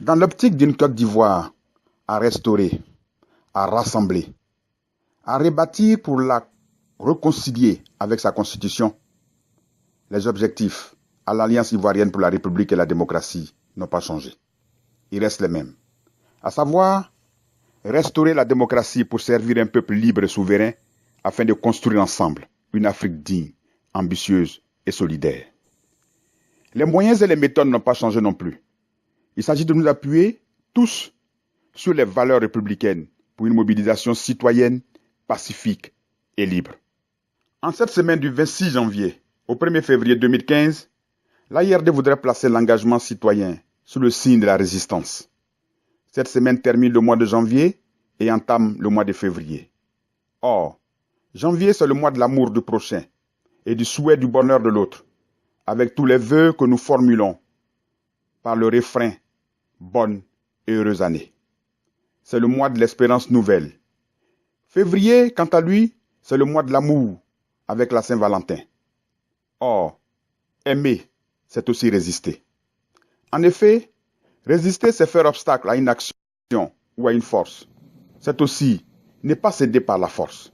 Dans l'optique d'une Côte d'Ivoire à restaurer, à rassembler, à rebâtir pour la réconcilier avec sa constitution, les objectifs à l'Alliance ivoirienne pour la République et la démocratie n'ont pas changé. Ils restent les mêmes. À savoir, restaurer la démocratie pour servir un peuple libre et souverain afin de construire ensemble une Afrique digne, ambitieuse et solidaire. Les moyens et les méthodes n'ont pas changé non plus. Il s'agit de nous appuyer tous sur les valeurs républicaines pour une mobilisation citoyenne, pacifique et libre. En cette semaine du 26 janvier au 1er février 2015, l'AIRD voudrait placer l'engagement citoyen sous le signe de la résistance. Cette semaine termine le mois de janvier et entame le mois de février. Or, janvier, c'est le mois de l'amour du prochain et du souhait du bonheur de l'autre, avec tous les vœux que nous formulons par le refrain « Bonne et heureuse année ». C'est le mois de l'espérance nouvelle. Février, quant à lui, c'est le mois de l'amour avec la Saint-Valentin. Or, aimer, c'est aussi résister. En effet, résister, c'est faire obstacle à une action ou à une force. C'est aussi ne pas céder par la force.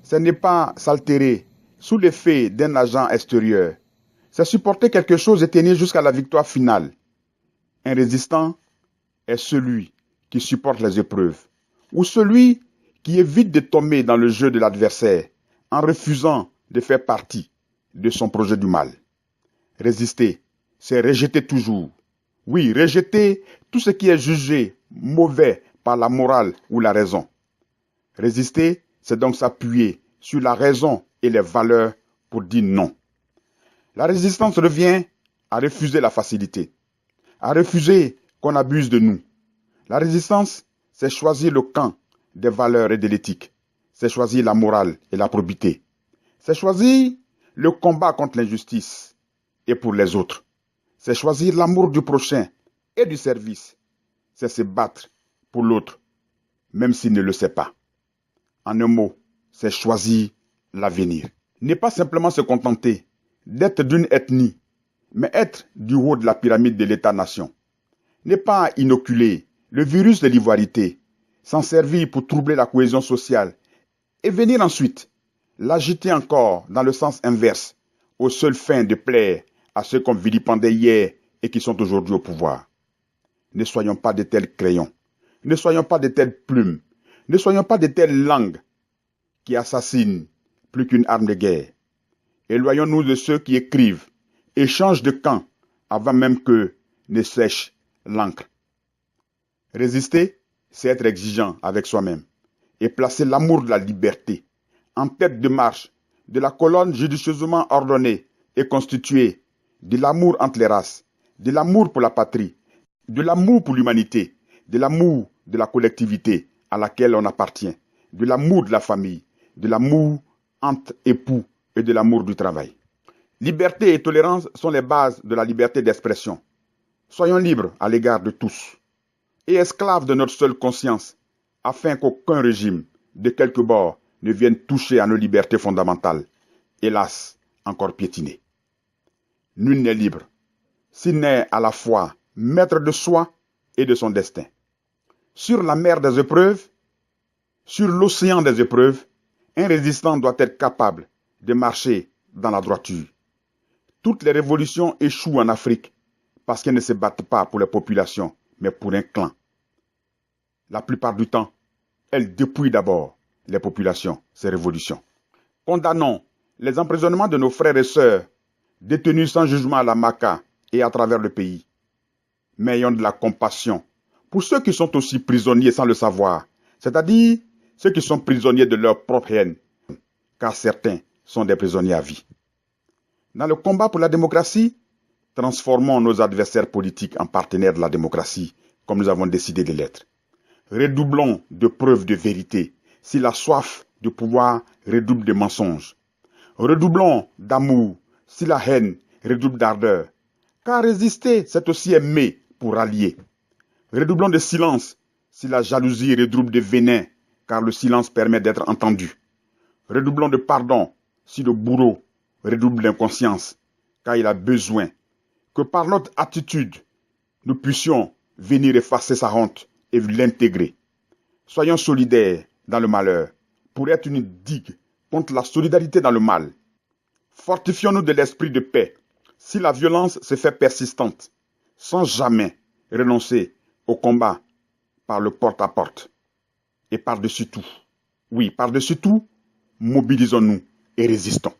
Ce n'est pas s'altérer sous l'effet d'un agent extérieur. C'est supporter quelque chose et tenir jusqu'à la victoire finale. Un résistant est celui qui supporte les épreuves, ou celui qui évite de tomber dans le jeu de l'adversaire en refusant de faire partie de son projet du mal. Résister, c'est rejeter toujours. Oui, rejeter tout ce qui est jugé mauvais par la morale ou la raison. Résister, c'est donc s'appuyer sur la raison et les valeurs pour dire non. La résistance revient à refuser la facilité, à refuser qu'on abuse de nous. La résistance, c'est choisir le camp des valeurs et de l'éthique. C'est choisir la morale et la probité. C'est choisir le combat contre l'injustice et pour les autres. C'est choisir l'amour du prochain et du service. C'est se battre pour l'autre, même s'il ne le sait pas. En un mot, c'est choisir l'avenir. Ne pas simplement se contenter d'être d'une ethnie, mais être du haut de la pyramide de l'État-nation. Ne pas inoculer le virus de l'ivoirité, s'en servir pour troubler la cohésion sociale et venir ensuite l'agiter encore dans le sens inverse, aux seules fins de plaire à ceux qu'on vilipendait hier et qui sont aujourd'hui au pouvoir. Ne soyons pas de tels crayons, ne soyons pas de telles plumes, ne soyons pas de telles langues qui assassinent plus qu'une arme de guerre. Éloignons-nous de ceux qui écrivent et changent de camp avant même que ne sèche l'encre. Résister, c'est être exigeant avec soi-même et placer l'amour de la liberté en tête de marche de la colonne judicieusement ordonnée et constituée de l'amour entre les races, de l'amour pour la patrie, de l'amour pour l'humanité, de l'amour de la collectivité à laquelle on appartient, de l'amour de la famille, de l'amour entre époux et de l'amour du travail. Liberté et tolérance sont les bases de la liberté d'expression. Soyons libres à l'égard de tous et esclaves de notre seule conscience, afin qu'aucun régime, de quelque bord, ne vienne toucher à nos libertés fondamentales, hélas, encore piétinées. Nul n'est libre, s'il n'est à la fois maître de soi et de son destin. Sur la mer des épreuves, sur l'océan des épreuves, un résistant doit être capable de marcher dans la droiture. Toutes les révolutions échouent en Afrique parce qu'elles ne se battent pas pour les populations, mais pour un clan. La plupart du temps, elles dépouillent d'abord les populations, ces révolutions. Condamnons les emprisonnements de nos frères et sœurs, détenus sans jugement à la Maka et à travers le pays. Mais ayons de la compassion pour ceux qui sont aussi prisonniers sans le savoir, c'est-à-dire ceux qui sont prisonniers de leur propre haine, car certains sont des prisonniers à vie. Dans le combat pour la démocratie, transformons nos adversaires politiques en partenaires de la démocratie, comme nous avons décidé de l'être. Redoublons de preuves de vérité, si la soif de pouvoir redouble de mensonges. Redoublons d'amour, si la haine redouble d'ardeur. Car résister, c'est aussi aimer pour rallier. Redoublons de silence, si la jalousie redouble de venin, car le silence permet d'être entendu. Redoublons de pardon, si le bourreau redouble d'inconscience, car il a besoin que par notre attitude, nous puissions venir effacer sa honte et l'intégrer. Soyons solidaires dans le malheur pour être une digue contre la solidarité dans le mal. Fortifions-nous de l'esprit de paix si la violence se fait persistante, sans jamais renoncer au combat par le porte-à-porte. Et par-dessus tout, oui, par-dessus tout, mobilisons-nous et résistons.